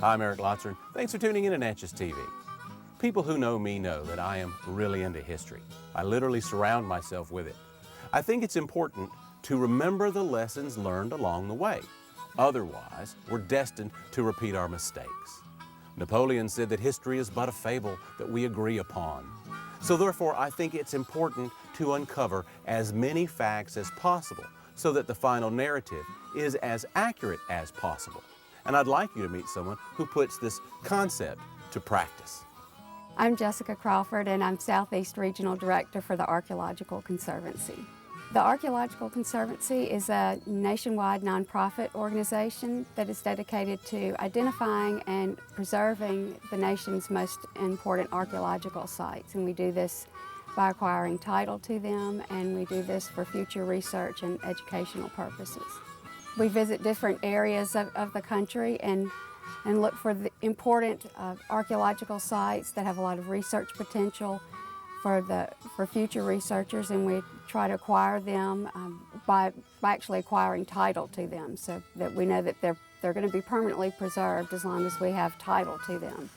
I'm Eric Lotzer. Thanks for tuning in to Natchez TV. People who know me know that I am really into history. I literally surround myself with it. I think it's important to remember the lessons learned along the way. Otherwise, we're destined to repeat our mistakes. Napoleon said that history is but a fable that we agree upon. So therefore, I think it's important to uncover as many facts as possible so that the final narrative is as accurate as possible. And I'd like you to meet someone who puts this concept to practice. I'm Jessica Crawford, and I'm Southeast Regional Director for the Archaeological Conservancy. The Archaeological Conservancy is a nationwide nonprofit organization that is dedicated to identifying and preserving the nation's most important archaeological sites. And we do this by acquiring title to them, and we do this for future research and educational purposes. We visit different areas of the country and look for the important archaeological sites that have a lot of research potential for future researchers, and we try to acquire them by actually acquiring title to them, so that we know that they're going to be permanently preserved as long as we have title to them.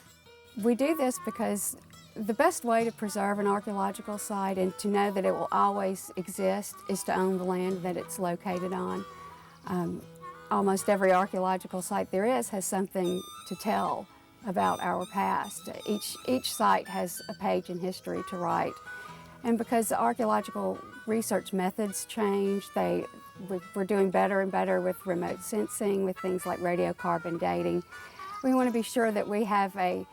We do this because the best way to preserve an archaeological site and to know that it will always exist is to own the land that it's located on. Almost every archaeological site there is has something to tell about our past. Each site has a page in history to write. And because archaeological research methods change, we're doing better and better with remote sensing, with things like radiocarbon dating. We want to be sure that we have a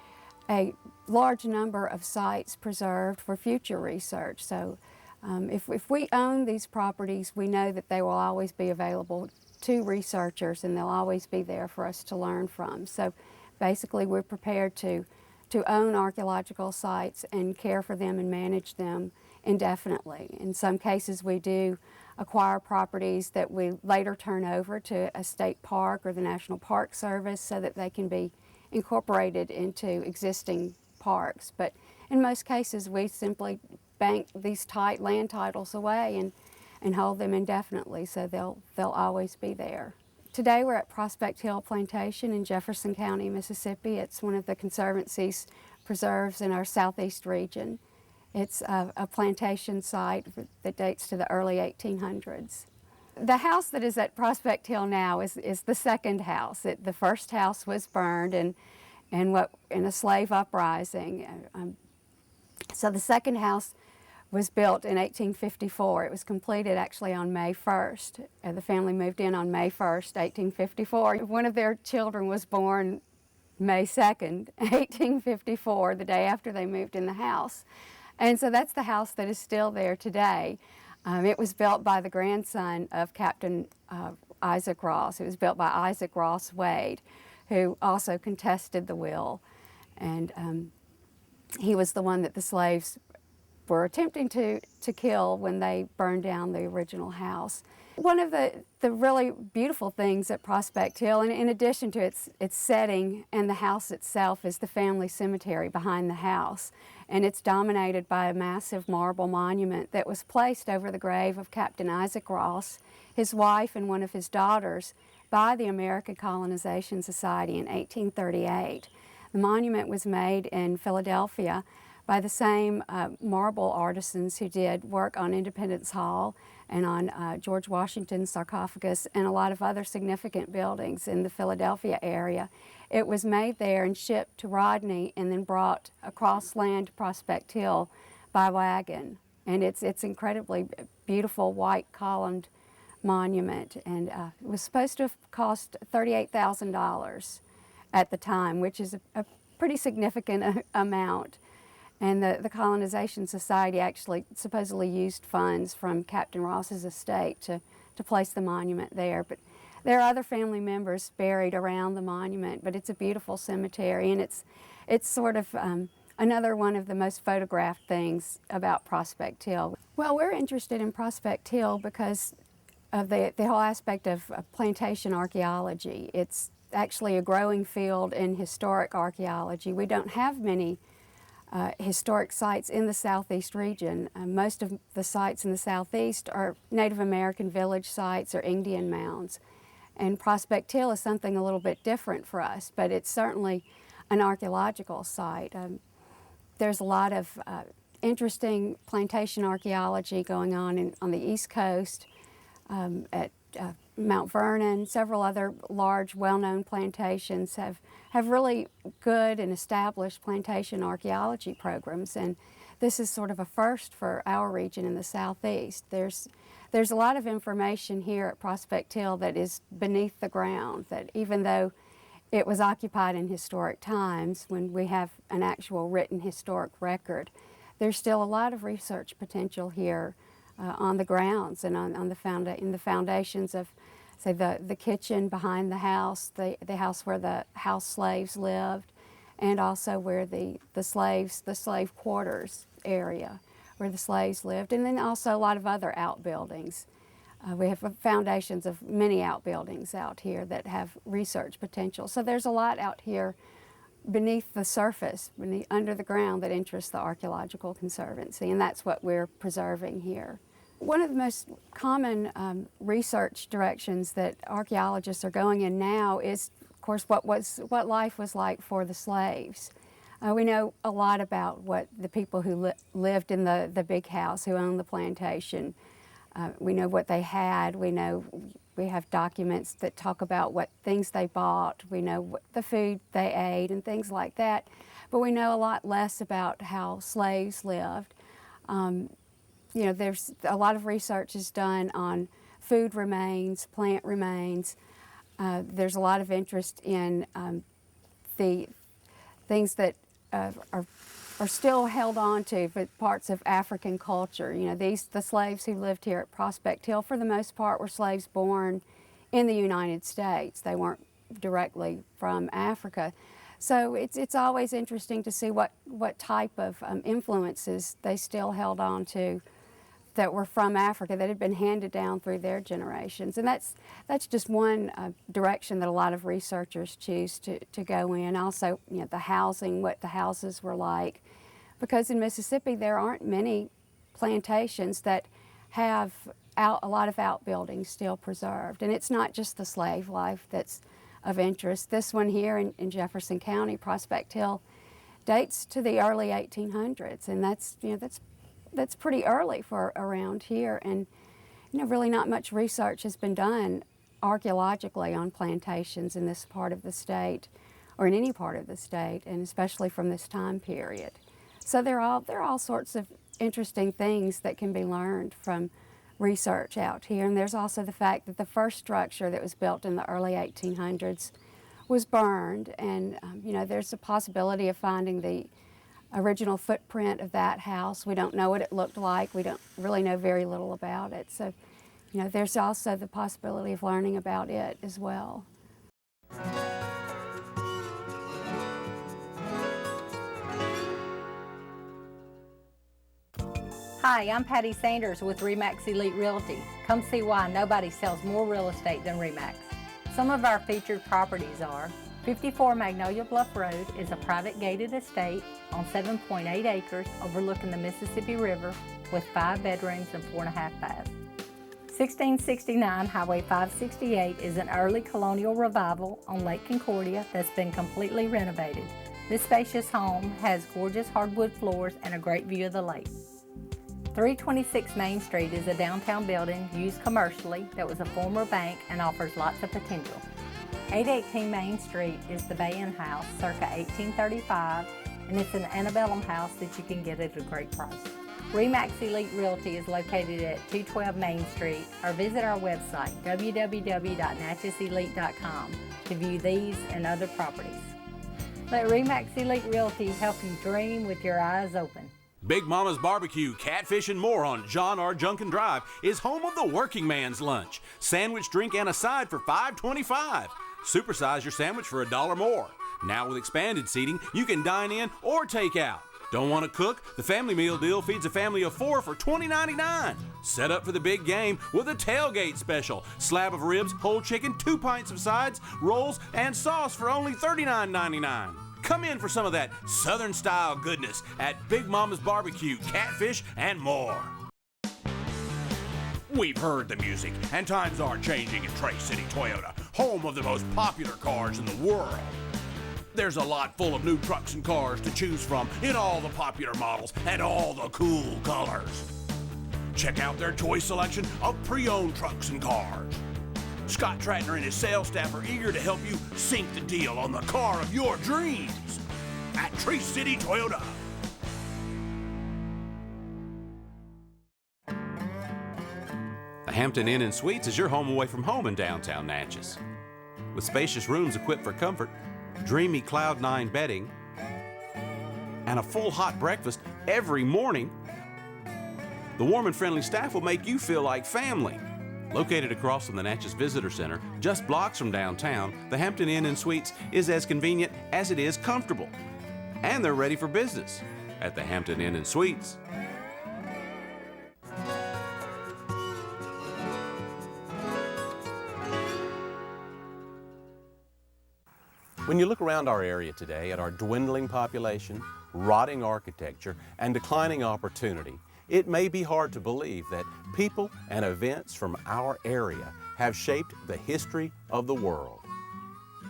large number of sites preserved for future research. So if we own these properties, we know that they will always be available to researchers, and they'll always be there for us to learn from. So basically, we're prepared to own archaeological sites and care for them and manage them indefinitely. In some cases, we do acquire properties that we later turn over to a state park or the National Park Service so that they can be incorporated into existing parks. But in most cases, we simply bank these land titles away and hold them indefinitely, so they'll always be there. Today we're at Prospect Hill Plantation in Jefferson County, Mississippi. It's one of the Conservancy's preserves in our southeast region. It's a plantation site that dates to the early 1800s. The house that is at Prospect Hill now is the second house. The first house was burned in a slave uprising. So the second house was built in 1854. It was completed actually on May 1st. The family moved in on May 1st, 1854. One of their children was born May 2nd, 1854, the day after they moved in the house. And so that's the house that is still there today. It was built by the grandson of Captain Isaac Ross. It was built by Isaac Ross Wade, who also contested the will. And he was the one that the slaves were attempting to kill when they burned down the original house. One of the really beautiful things at Prospect Hill, and in addition to its setting and the house itself, is the family cemetery behind the house. And it's dominated by a massive marble monument that was placed over the grave of Captain Isaac Ross, his wife, and one of his daughters by the American Colonization Society in 1838. The monument was made in Philadelphia by the same marble artisans who did work on Independence Hall and on George Washington's sarcophagus and a lot of other significant buildings in the Philadelphia area. It was made there and shipped to Rodney and then brought across land to Prospect Hill by wagon. And it's incredibly beautiful white columned monument, and it was supposed to have cost $38,000 at the time, which is a pretty significant amount. And the Colonization Society actually supposedly used funds from Captain Ross's estate to place the monument there. But there are other family members buried around the monument, but it's a beautiful cemetery, and it's sort of another one of the most photographed things about Prospect Hill. Well, we're interested in Prospect Hill because of the whole aspect of plantation archaeology. It's actually a growing field in historic archaeology. We don't have many historic sites in the southeast region. Most of the sites in the southeast are Native American village sites or Indian mounds. And Prospect Hill is something a little bit different for us, but it's certainly an archaeological site. There's a lot of interesting plantation archaeology going on the East Coast, at Mount Vernon. Several other large, well-known plantations have really good and established plantation archaeology programs, and this is sort of a first for our region in the Southeast. There's a lot of information here at Prospect Hill that is beneath the ground, that even though it was occupied in historic times, when we have an actual written historic record, there's still a lot of research potential here on the grounds and in the foundations of, say, the kitchen behind the house house where the house slaves lived, and also where the slave quarters area where the slaves lived, and then also a lot of other outbuildings. We have foundations of many outbuildings out here that have research potential. So there's a lot out here beneath the surface, under the ground, that interests the Archaeological Conservancy, and that's what we're preserving here. One of the most common research directions that archaeologists are going in now is, of course, what life was like for the slaves. We know a lot about what the people who lived in the big house, who owned the plantation. We know what they had. We have documents that talk about what things they bought. We know what the food they ate and things like that. But we know a lot less about how slaves lived. There's a lot of research is done on food remains, plant remains. There's a lot of interest in the things that are still held on to, but parts of African culture. The slaves who lived here at Prospect Hill, for the most part, were slaves born in the United States. They weren't directly from Africa. So it's always interesting to see what type of influences they still held on to that were from Africa, that had been handed down through their generations. And that's just one direction that a lot of researchers choose to go in. Also, the housing, what the houses were like. Because in Mississippi, there aren't many plantations that have a lot of outbuildings still preserved. And it's not just the slave life that's of interest. This one here in Jefferson County, Prospect Hill, dates to the early 1800s, and that's pretty early for around here. And really not much research has been done archaeologically on plantations in this part of the state, or in any part of the state, and especially from this time period. So there are all sorts of interesting things that can be learned from research out here. And there's also the fact that the first structure that was built in the early 1800s was burned, and there's a possibility of finding the original footprint of that house. We don't know what it looked like. We don't really know very little about it. So, there's also the possibility of learning about it as well. Hi, I'm Patty Sanders with RE/MAX Elite Realty. Come see why nobody sells more real estate than RE/MAX. Some of our featured properties are 54 Magnolia Bluff Road is a private gated estate on 7.8 acres overlooking the Mississippi River with 5 bedrooms and 4.5 baths. 1669 Highway 568 is an early colonial revival on Lake Concordia that's been completely renovated. This spacious home has gorgeous hardwood floors and a great view of the lake. 326 Main Street is a downtown building used commercially that was a former bank and offers lots of potential. 818 Main Street is the Bayon House, circa 1835, and it's an antebellum house that you can get at a great price. RE/MAX Elite Realty is located at 212 Main Street, or visit our website, www.natcheselite.com, to view these and other properties. Let RE/MAX Elite Realty help you dream with your eyes open. Big Mama's Barbecue, Catfish, and more on John R. Junkin Drive is home of the working man's lunch. Sandwich, drink, and a side for $5.25. Supersize your sandwich for $1 more. Now with expanded seating, you can dine in or take out. Don't want to cook? The family meal deal feeds a family of 4 for $20.99. Set up for the big game with a tailgate special. Slab of ribs, whole chicken, 2 pints of sides, rolls, and sauce for only $39.99. Come in for some of that Southern-style goodness at Big Mama's Barbecue, Catfish, and more. We've heard the music, and times are changing at Trace City Toyota. home of the most popular cars in the world. There's a lot full of new trucks and cars to choose from in all the popular models and all the cool colors. Check out their choice selection of pre-owned trucks and cars. Scott Tratner and his sales staff are eager to help you sink the deal on the car of your dreams at Tree City Toyota. The Hampton Inn and Suites is your home away from home in downtown Natchez. With spacious rooms equipped for comfort, dreamy Cloud9 bedding, and a full hot breakfast every morning, the warm and friendly staff will make you feel like family. Located across from the Natchez Visitor Center, just blocks from downtown, the Hampton Inn and Suites is as convenient as it is comfortable. And they're ready for business at the Hampton Inn and Suites. When you look around our area today at our dwindling population, rotting architecture, and declining opportunity, it may be hard to believe that people and events from our area have shaped the history of the world.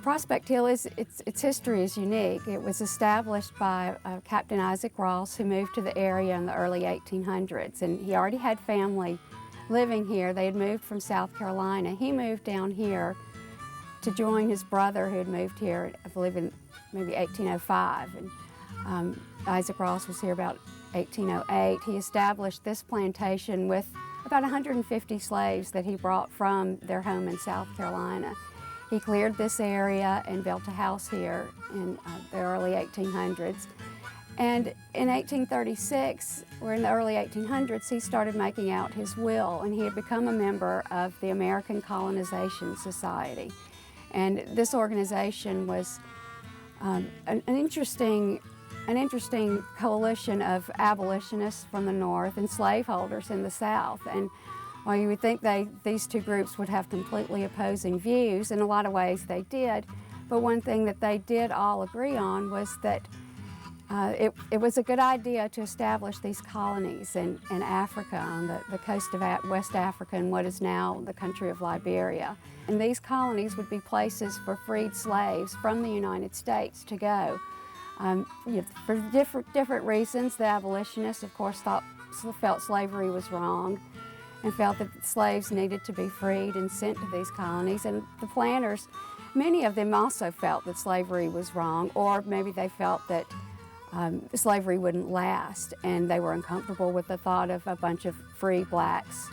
Prospect Hill, its history is unique. It was established by Captain Isaac Ross, who moved to the area in the early 1800s, and he already had family living here. They had moved from South Carolina. He moved down here to join his brother who had moved here, I believe in maybe 1805. And Isaac Ross was here about 1808. He established this plantation with about 150 slaves that he brought from their home in South Carolina. He cleared this area and built a house here in the early 1800s. And in 1836, or in the early 1800s, he started making out his will, and he had become a member of the American Colonization Society. And this organization was an interesting coalition of abolitionists from the North and slaveholders in the South. And while you would think these two groups would have completely opposing views, in a lot of ways they did, but one thing that they did all agree on was that it was a good idea to establish these colonies in Africa, on the coast of West Africa in what is now the country of Liberia. And these colonies would be places for freed slaves from the United States to go. For different reasons, the abolitionists, of course, felt slavery was wrong and felt that slaves needed to be freed and sent to these colonies. And the planters, many of them also felt that slavery was wrong, or maybe they felt that slavery wouldn't last, and they were uncomfortable with the thought of a bunch of free blacks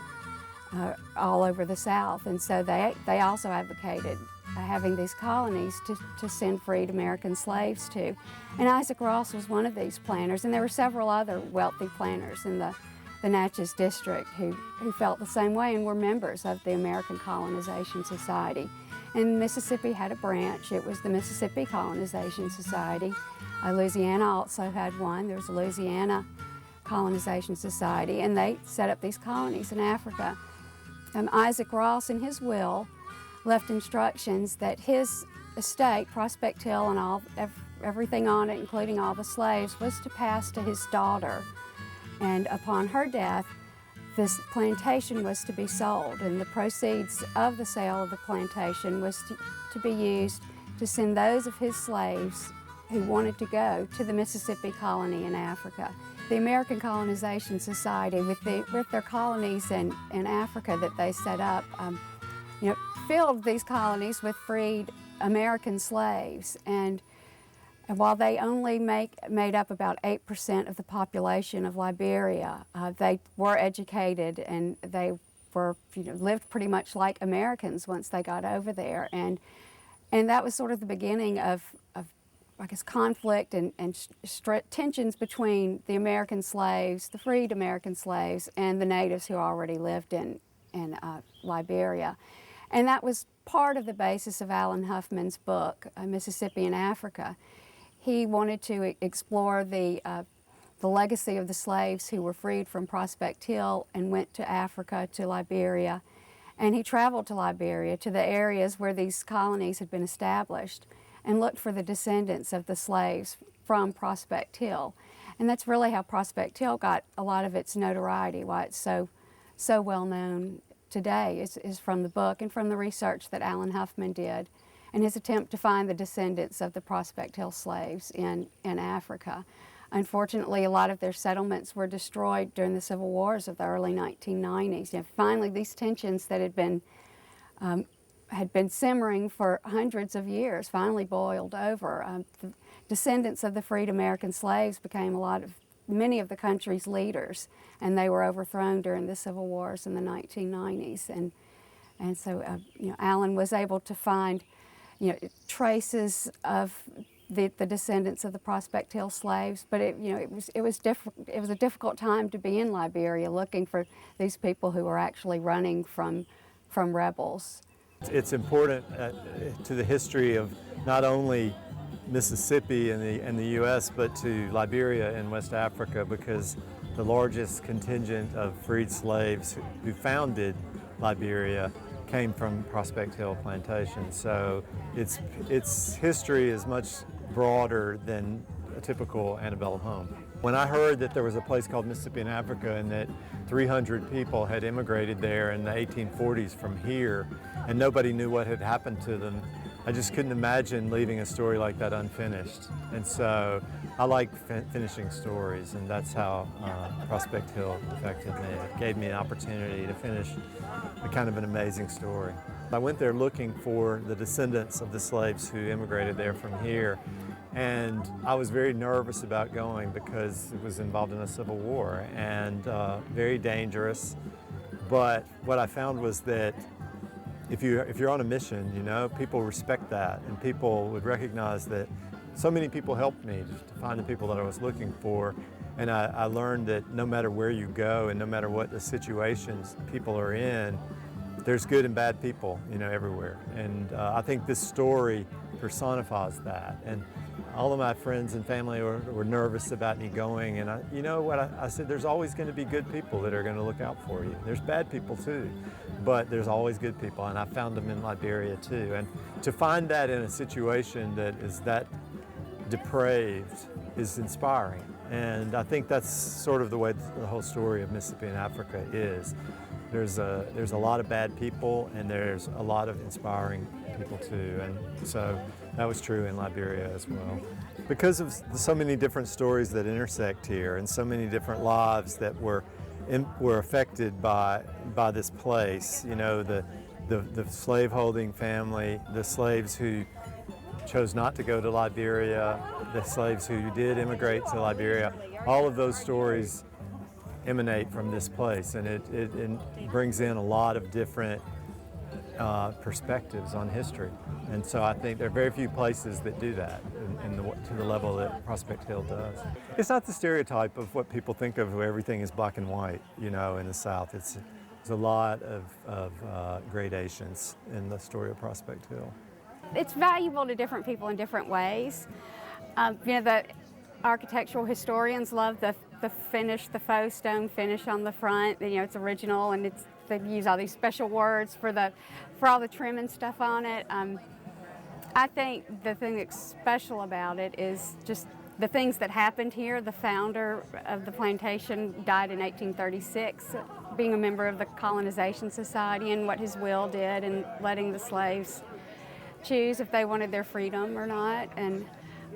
all over the South. And so they also advocated having these colonies to send freed American slaves to. And Isaac Ross was one of these planters, and there were several other wealthy planters in the Natchez district who felt the same way and were members of the American Colonization Society. And Mississippi had a branch. It was the Mississippi Colonization Society. Louisiana also had one. There was a Louisiana Colonization Society, and they set up these colonies in Africa. Isaac Ross, in his will, left instructions that his estate, Prospect Hill and everything on it, including all the slaves, was to pass to his daughter. And upon her death, this plantation was to be sold, and the proceeds of the sale of the plantation was to be used to send those of his slaves who wanted to go to the Mississippi colony in Africa. The American Colonization Society, with their colonies in Africa that they set up, filled these colonies with freed American slaves. And while they only made up about 8% of the population of Liberia, they were educated, and they were lived pretty much like Americans once they got over there. And that was sort of the beginning of I guess, conflict and tensions between the American slaves, the freed American slaves, and the natives who already lived in Liberia. And that was part of the basis of Alan Huffman's book, Mississippi in Africa. He wanted to explore the legacy of the slaves who were freed from Prospect Hill and went to Africa, to Liberia. And he traveled to Liberia, to the areas where these colonies had been established, and looked for the descendants of the slaves from Prospect Hill. And that's really how Prospect Hill got a lot of its notoriety, why it's so well known today is from the book and from the research that Alan Huffman did in his attempt to find the descendants of the Prospect Hill slaves in Africa. Unfortunately, a lot of their settlements were destroyed during the civil wars of the early 1990s. And finally, these tensions that had been simmering for hundreds of years finally boiled over. The descendants of the freed American slaves became many of the country's leaders, and they were overthrown during the civil wars in the 1990s. And so, Alan was able to find, traces of the descendants of the Prospect Hill slaves, but it was a difficult time to be in Liberia looking for these people who were actually running from rebels. It's important to the history of not only Mississippi and the U.S., but to Liberia and West Africa, because the largest contingent of freed slaves who founded Liberia came from Prospect Hill plantation. So its history is much broader than a typical antebellum home. When I heard that there was a place called Mississippi in Africa and that 300 people had immigrated there in the 1840s from here and nobody knew what had happened to them, I just couldn't imagine leaving a story like that unfinished. And so I like finishing stories, and that's how Prospect Hill affected me. It gave me an opportunity to finish a kind of an amazing story. I went there looking for the descendants of the slaves who immigrated there from here, and I was very nervous about going because it was involved in a civil war and very dangerous. But what I found was that if you're on a mission, people respect that, and people would recognize that so many people helped me to find the people that I was looking for. And I learned that no matter where you go and no matter what the situations people are in, there's good and bad people, everywhere. And I think this story personifies that. And all of my friends and family were nervous about me going, and I said, there's always going to be good people that are going to look out for you. There's bad people too, but there's always good people, and I found them in Liberia too. And to find that in a situation that is that depraved is inspiring. And I think that's sort of the way the whole story of Mississippi in Africa is. There's a lot of bad people, and there's a lot of inspiring people too. And so that was true in Liberia as well. Because of so many different stories that intersect here and so many different lives that were affected by this place, the slaveholding family, the slaves who chose not to go to Liberia, the slaves who did immigrate to Liberia, all of those stories emanate from this place, and it brings in a lot of different perspectives on history. And so I think there are very few places that do that to the level that Prospect Hill does. It's not the stereotype of what people think of where everything is black and white, in the South. There's a lot of gradations in the story of Prospect Hill. It's valuable to different people in different ways. The architectural historians love the finish, the faux stone finish on the front. It's original, and they use all these special words for all the trim and stuff on it. I think the thing that's special about it is just the things that happened here. The founder of the plantation died in 1836, being a member of the Colonization Society, and what his will did in letting the slaves choose if they wanted their freedom or not. And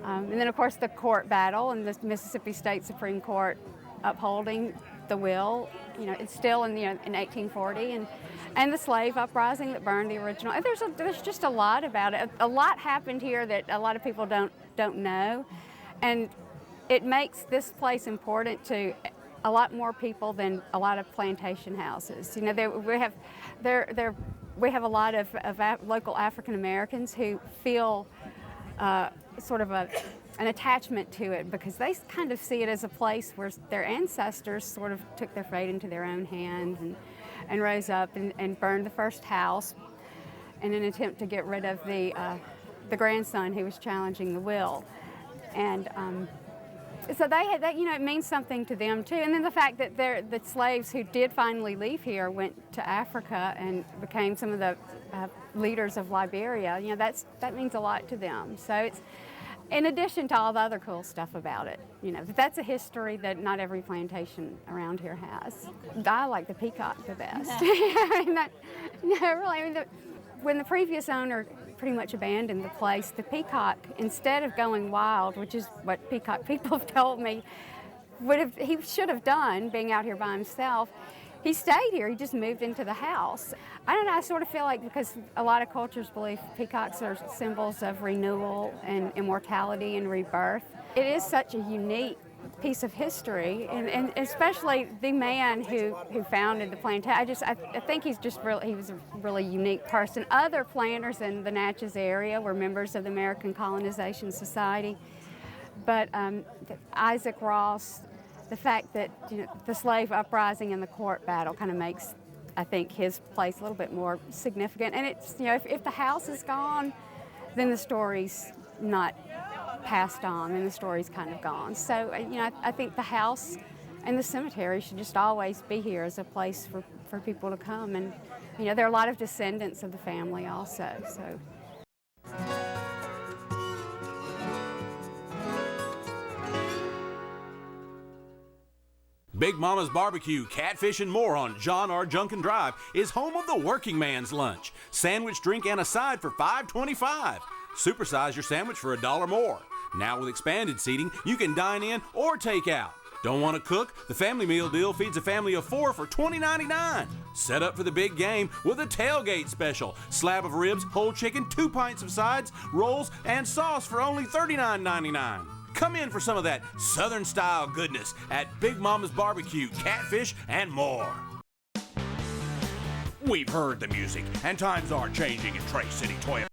then, of course, the court battle and the Mississippi State Supreme Court upholding the will. It's still in 1840, and the slave uprising that burned the original. There's just a lot about it. A lot happened here that a lot of people don't know, and it makes this place important to a lot more people than a lot of plantation houses. We have a lot of local African Americans who feel sort of an attachment to it because they kind of see it as a place where their ancestors sort of took their fate into their own hands and rose up and burned the first house in an attempt to get rid of the grandson who was challenging the will. And so it means something to them too. And then the fact that the slaves who did finally leave here went to Africa and became some of the leaders of Liberia, that means a lot to them. So In addition to all the other cool stuff about it, you know, that's a history that not every plantation around here has. I like the peacock the best. I mean, when the previous owner pretty much abandoned the place, the peacock, instead of going wild, which is what peacock people have told me, he should have done, being out here by himself, he stayed here. He just moved into the house. I don't know, I sort of feel like, because a lot of cultures believe peacocks are symbols of renewal and immortality and rebirth. It is such a unique piece of history, and especially the man who founded the plantation. I think he was a really unique person. Other planters in the Natchez area were members of the American Colonization Society, but Isaac Ross, the fact that, you know, the slave uprising and the court battle kind of makes, I think, his place a little bit more significant. And it's, you know, if the house is gone, then the story's not passed on, and the story's kind of gone. So, you know, I think the house and the cemetery should just always be here as a place for people to come. And, you know, there are a lot of descendants of the family also, so. Big Mama's Barbecue, Catfish, and more on John R. Junkin Drive is home of the working man's lunch. Sandwich, drink, and a side for $5.25. Supersize your sandwich for $1 more. Now with expanded seating, you can dine in or take out. Don't want to cook? The family meal deal feeds a family of 4 for $20.99. Set up for the big game with a tailgate special. Slab of ribs, whole chicken, 2 pints of sides, rolls, and sauce for only $39.99. Come in for some of that Southern-style goodness at Big Mama's Barbecue, Catfish, and more. We've heard the music, and times are changing at Trace City Toyota.